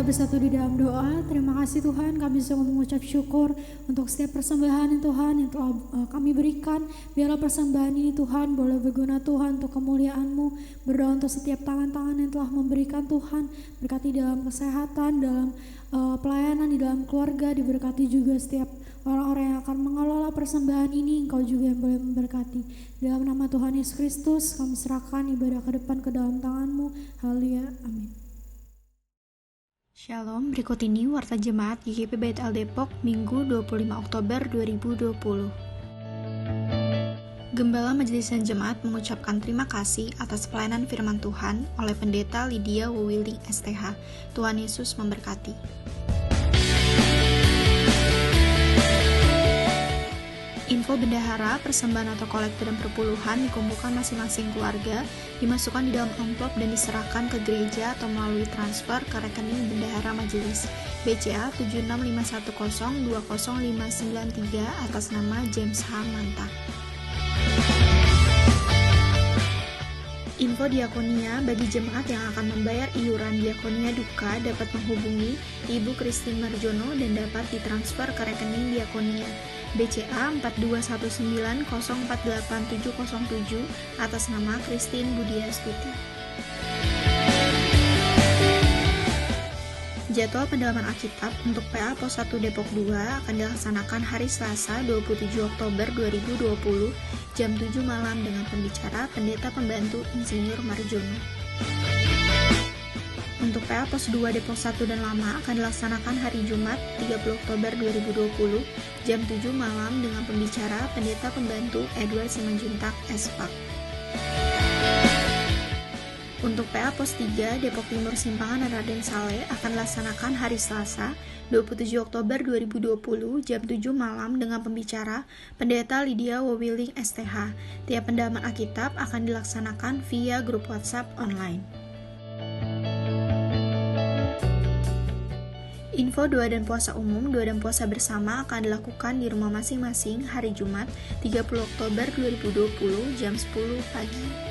Bersatu di dalam doa. Terima kasih Tuhan, kami bisa mengucap syukur untuk setiap persembahan Tuhan yang telah kami berikan. Biarlah persembahan ini Tuhan boleh berguna Tuhan untuk kemuliaan-Mu. Berdoa untuk setiap tangan-tangan yang telah memberikan Tuhan. Berkati dalam kesehatan, dalam pelayanan, di dalam keluarga. Diberkati juga setiap orang-orang yang akan mengelola persembahan ini. Engkau juga yang boleh memberkati. Dalam nama Tuhan Yesus Kristus kami serahkan ibadah ke depan ke dalam tangan-Mu. Haleluya, amin. Shalom, berikut ini Warta Jemaat GGP Bait El Depok Minggu 25 Oktober 2020. Gembala Majelis dan Jemaat mengucapkan terima kasih atas pelayanan firman Tuhan oleh Pendeta Lydia Wuwiling STH. Tuhan Yesus memberkati. Info bendahara, persembahan atau kolektor dan perpuluhan dikumpulkan masing-masing keluarga, dimasukkan di dalam amplop dan diserahkan ke gereja atau melalui transfer ke rekening bendahara majelis BCA 7651020593 atas nama James H. Manta. Info diakonia bagi jemaat yang akan membayar iuran diakonia duka dapat menghubungi Ibu Christine Marjono dan dapat ditransfer ke rekening diakonia BCA 4219048707 atas nama Christine Budiastuti. Jadwal pendalaman Alkitab untuk PA Pos 1 Depok 2 akan dilaksanakan hari Selasa 27 Oktober 2020 jam 7 malam dengan pembicara Pendeta Pembantu Insinyur Marjono. Untuk PA Pos 2 Depok 1 dan Lama akan dilaksanakan hari Jumat 30 Oktober 2020 jam 7 malam dengan pembicara Pendeta Pembantu Edward Simanjuntak SPAK. Untuk PA Pos 3 Depok Timur Simpangan dan Raden Saleh akan dilaksanakan hari Selasa 27 Oktober 2020 jam 7 malam dengan pembicara Pendeta Lydia Wowiling STH. Tiap pendalaman Alkitab akan dilaksanakan via grup WhatsApp online. Info doa dan puasa umum, doa dan puasa bersama akan dilakukan di rumah masing-masing hari Jumat 30 Oktober 2020 jam 10 pagi.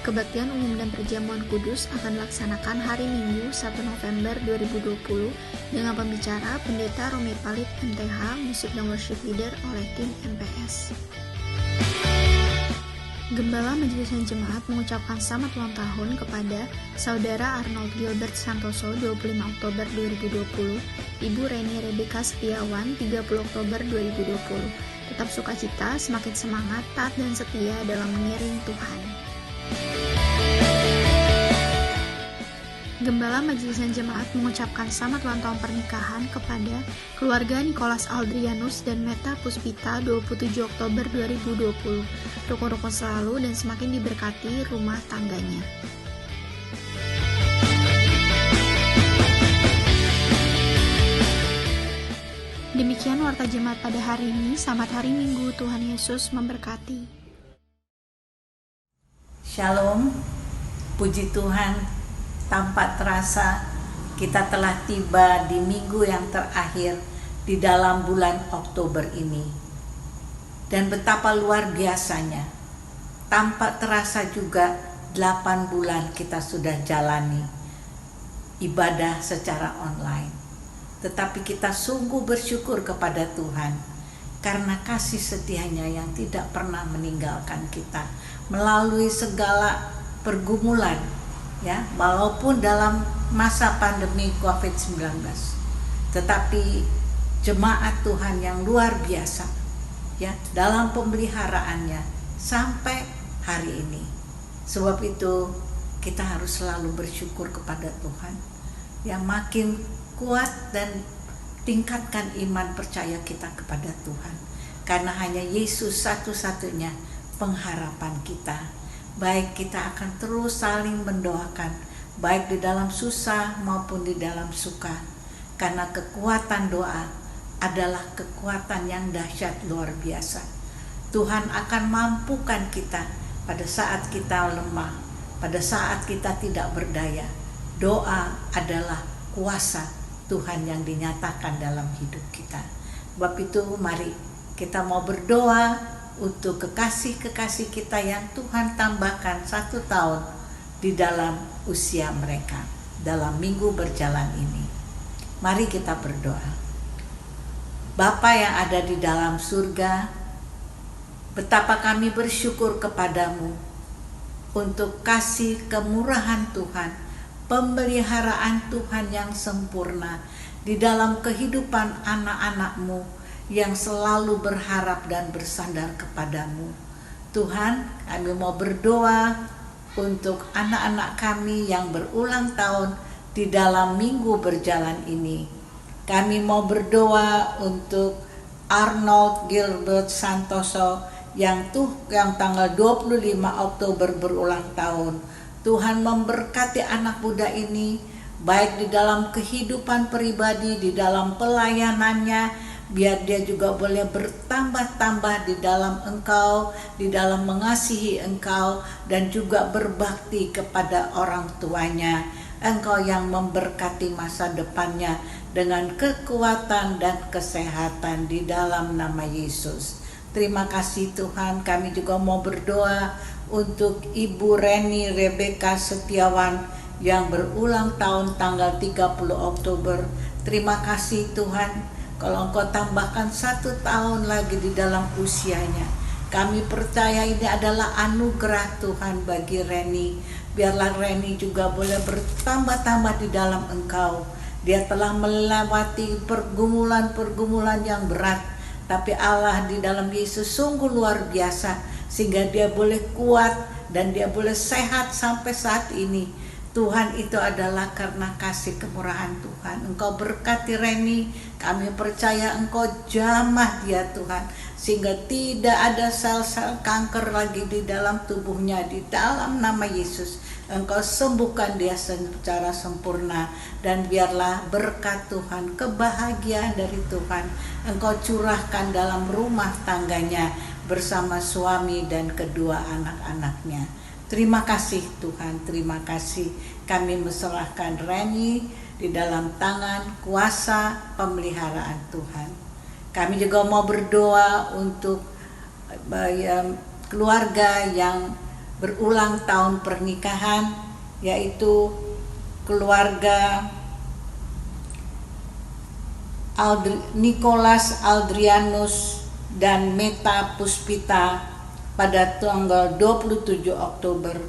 Kebaktian umum dan perjamuan kudus akan dilaksanakan hari Minggu 1 November 2020 dengan pembicara Pendeta Romi Palit MTH, Musik dan Worship Leader oleh tim MPS. Gembala Majelis Jemaat mengucapkan selamat ulang tahun kepada Saudara Arnold Gilbert Santoso 25 Oktober 2020, Ibu Reni Rebeka Setiawan 30 Oktober 2020. Tetap sukacita, semakin semangat, taat dan setia dalam mengiring Tuhan. Gembala Majelis Jemaat mengucapkan selamat ulang tahun pernikahan kepada keluarga Nicholas Aldrianus dan Meta Puspita 27 Oktober 2020. Rukun-rukun selalu dan semakin diberkati rumah tangganya. Demikian warta jemaat pada hari ini. Selamat hari Minggu, Tuhan Yesus memberkati. Shalom, puji Tuhan, tanpa terasa kita telah tiba di minggu yang terakhir di dalam bulan Oktober ini. Dan betapa luar biasanya, tanpa terasa juga 8 bulan kita sudah jalani ibadah secara online. Tetapi kita sungguh bersyukur kepada Tuhan karena kasih setianya yang tidak pernah meninggalkan kita melalui segala pergumulan, ya, walaupun dalam masa pandemi COVID-19. Tetapi jemaat Tuhan yang luar biasa, ya, dalam pemeliharaannya sampai hari ini. Sebab itu kita harus selalu bersyukur kepada Tuhan, yang makin kuat dan tingkatkan iman percaya kita kepada Tuhan. Karena hanya Yesus satu-satunya pengharapan kita. Baik kita akan terus saling mendoakan, baik di dalam susah maupun di dalam suka. Karena kekuatan doa adalah kekuatan yang dahsyat luar biasa. Tuhan akan mampukan kita pada saat kita lemah, pada saat kita tidak berdaya. Doa adalah kuasa Tuhan yang dinyatakan dalam hidup kita. Sebab itu mari kita mau berdoa untuk kekasih-kekasih kita yang Tuhan tambahkan 1 tahun di dalam usia mereka dalam minggu berjalan ini. Mari kita berdoa. Bapa yang ada di dalam surga, betapa kami bersyukur kepadamu untuk kasih kemurahan Tuhan, pemeliharaan Tuhan yang sempurna di dalam kehidupan anak-anak-mu yang selalu berharap dan bersandar kepadamu. Tuhan, kami mau berdoa untuk anak-anak kami yang berulang tahun di dalam minggu berjalan ini. Kami mau berdoa untuk Arnold Gilbert Santoso yang tanggal 25 Oktober berulang tahun. Tuhan memberkati anak muda ini, baik di dalam kehidupan pribadi, di dalam pelayanannya. Biar dia juga boleh bertambah-tambah di dalam Engkau, di dalam mengasihi Engkau, dan juga berbakti kepada orang tuanya. Engkau yang memberkati masa depannya dengan kekuatan dan kesehatan di dalam nama Yesus. Terima kasih Tuhan, kami juga mau berdoa untuk Ibu Reni Rebeka Setiawan yang berulang tahun tanggal 30 Oktober. Terima kasih Tuhan, kalau Engkau tambahkan 1 tahun lagi di dalam usianya. Kami percaya ini adalah anugerah Tuhan bagi Reni. Biarlah Reni juga boleh bertambah-tambah di dalam Engkau. Dia telah melewati pergumulan-pergumulan yang berat, tapi Allah di dalam Yesus sungguh luar biasa, sehingga dia boleh kuat dan dia boleh sehat sampai saat ini. Tuhan, itu adalah karena kasih kemurahan Tuhan. Engkau berkati Reni, kami percaya Engkau jamah dia Tuhan, sehingga tidak ada sel-sel kanker lagi di dalam tubuhnya. Di dalam nama Yesus Engkau sembuhkan dia secara sempurna, dan biarlah berkat Tuhan, kebahagiaan dari Tuhan Engkau curahkan dalam rumah tangganya bersama suami dan kedua anak-anaknya. Terima kasih Tuhan, terima kasih. Kami meserahkan Reni di dalam tangan kuasa pemeliharaan Tuhan. Kami juga mau berdoa untuk keluarga yang berulang tahun pernikahan, yaitu keluarga Nicholas Aldrianus dan Meta Puspita pada tanggal 27 Oktober.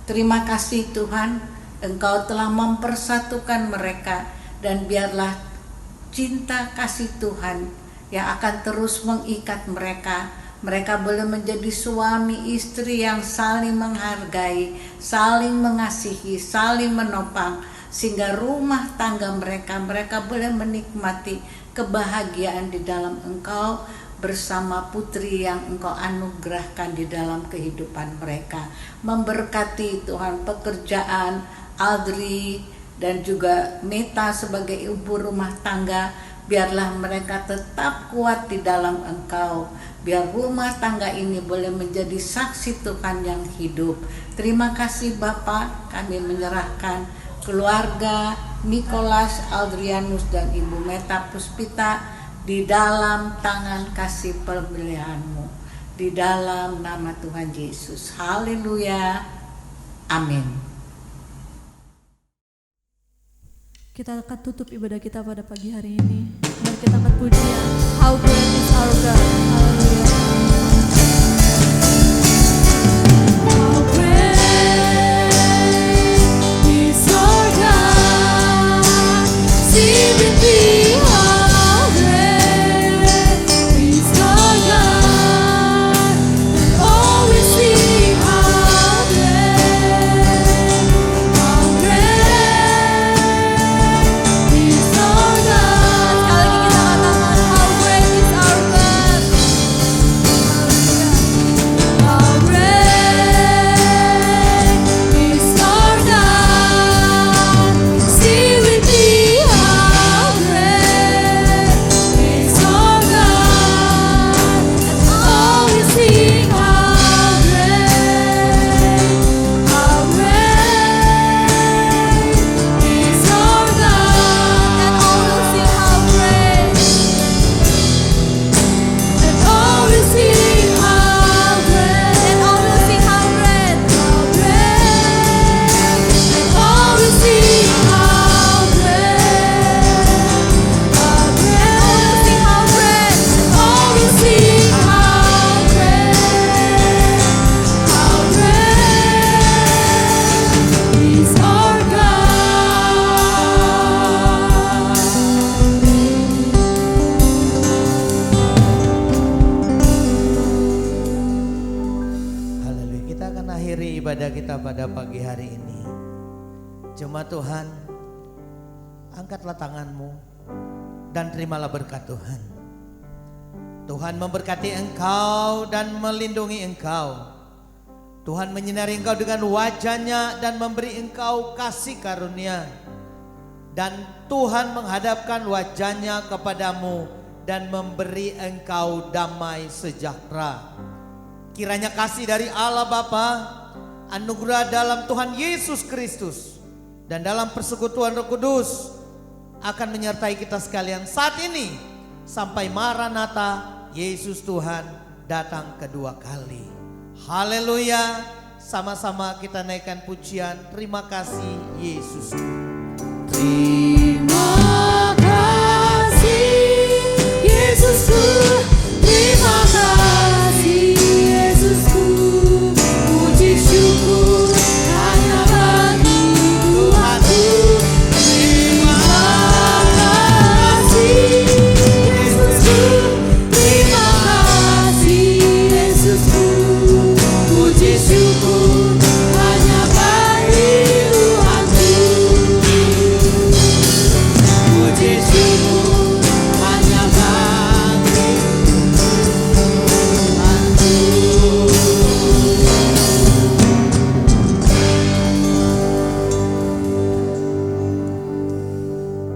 Terima kasih Tuhan, Engkau telah mempersatukan mereka, dan biarlah cinta kasih Tuhan yang akan terus mengikat mereka. Mereka boleh menjadi suami istri yang saling menghargai, saling mengasihi, saling menopang, sehingga rumah tangga mereka boleh menikmati kebahagiaan di dalam Engkau bersama putri yang Engkau anugerahkan di dalam kehidupan mereka. Memberkati Tuhan pekerjaan Aldri dan juga Meta sebagai ibu rumah tangga. Biarlah mereka tetap kuat di dalam Engkau. Biar rumah tangga ini boleh menjadi saksi Tuhan yang hidup. Terima kasih Bapak, kami menyerahkan keluarga Nicholas Aldrianus dan Ibu Meta Puspita di dalam tangan kasih pemeliharaan-Mu, di dalam nama Tuhan Yesus. Haleluya. Amin. Kita akan tutup ibadah kita pada pagi hari ini. Mari kita angkat pujian. How great is our God. Haleluya. How great is our God. Sing with me. How great is our God. Oh, we sing how great is our God. Sekali lagi kita katakan how great is our God. How great is our God. Sing with me, how great is our God. Oh, we sing how great is our God. And all will sing how great. And all will sing how great. And all will sing how great. How great. And all will sing how great. How great. All will sing how great. All will sing how great. How great is our Haleluya. Kita akan akhiri ibadah kita pada pagi hari ini. Jemaat Tuhan, angkatlah tanganmu dan terimalah berkat Tuhan. Tuhan memberkati engkau dan melindungi engkau. Tuhan menyinari engkau dengan wajah-Nya dan memberi engkau kasih karunia. dan Tuhan menghadapkan wajahnya kepadamu dan memberi engkau damai sejahtera. Kiranya kasih dari Allah Bapa, anugerah dalam Tuhan Yesus Kristus, dan dalam persekutuan Roh Kudus akan menyertai kita sekalian saat ini sampai Maranatha, Yesus Tuhan datang kedua kali. Haleluya. Sama-sama kita naikkan pujian. Terima kasih Yesus. Terima kasih Yesusku, terima kasih Yesusku, puji syukur hanya bagi Tuhanku. Terima kasih Yesusku, terima kasih Yesusku, puji syukur hanya bagi Tuhanku. Puji syukur hanya bagi Tuhanku.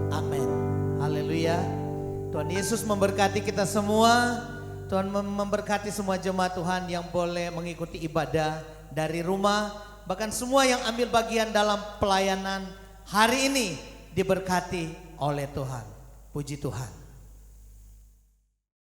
Amin. Haleluya. Tuhan Yesus memberkati kita semua. Tuhan memberkati semua jemaat Tuhan yang boleh mengikuti ibadah dari rumah. Bahkan semua yang ambil bagian dalam pelayanan hari ini diberkati oleh Tuhan. Puji Tuhan.